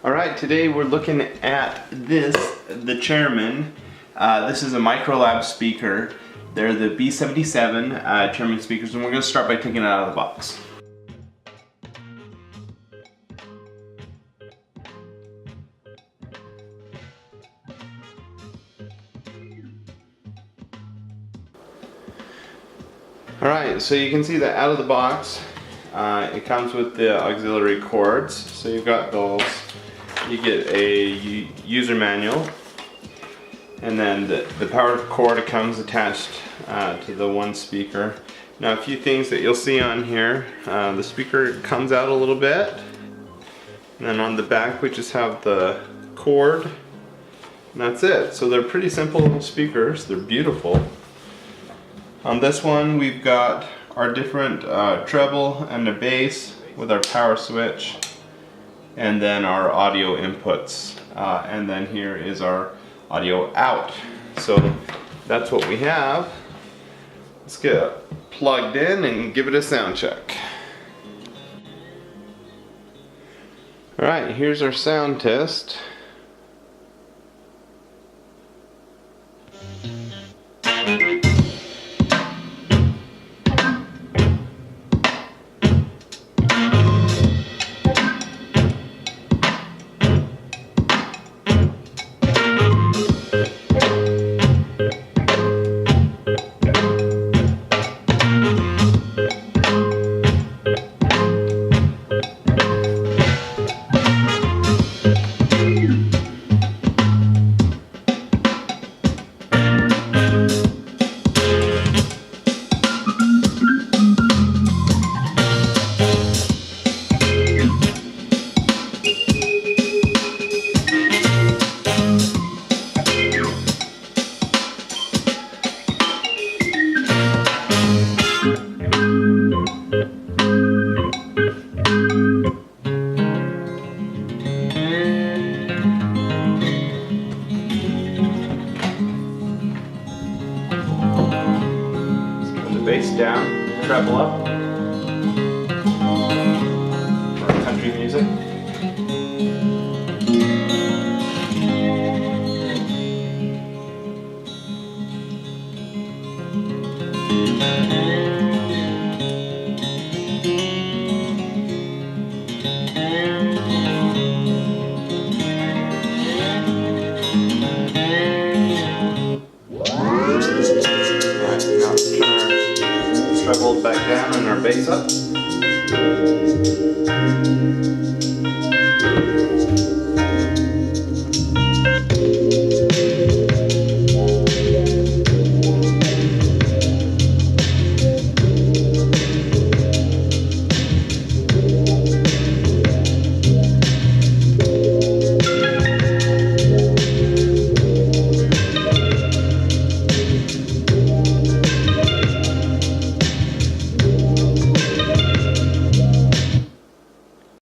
Alright, today we're looking at the Chairman. This is a Microlab speaker. They're the B77 Chairman speakers, and we're going to start by taking it out of the box. Alright, so you can see that out of the box, it comes with the auxiliary cords. So you've got those. You get a user manual, and then the power cord comes attached to the one speaker. Now, a few things that you'll see on here, the speaker comes out a little bit, and then on the back we just have the cord, and that's it. So they're pretty simple little speakers. They're beautiful. On this one we've got our different treble and the bass with our power switch, and then our audio inputs, and then here is our audio out. So that's what we have. Let's get it plugged in and give it a sound check. Alright, here's our sound test. Bass down, treble up for country music. Treble back down and our bass up.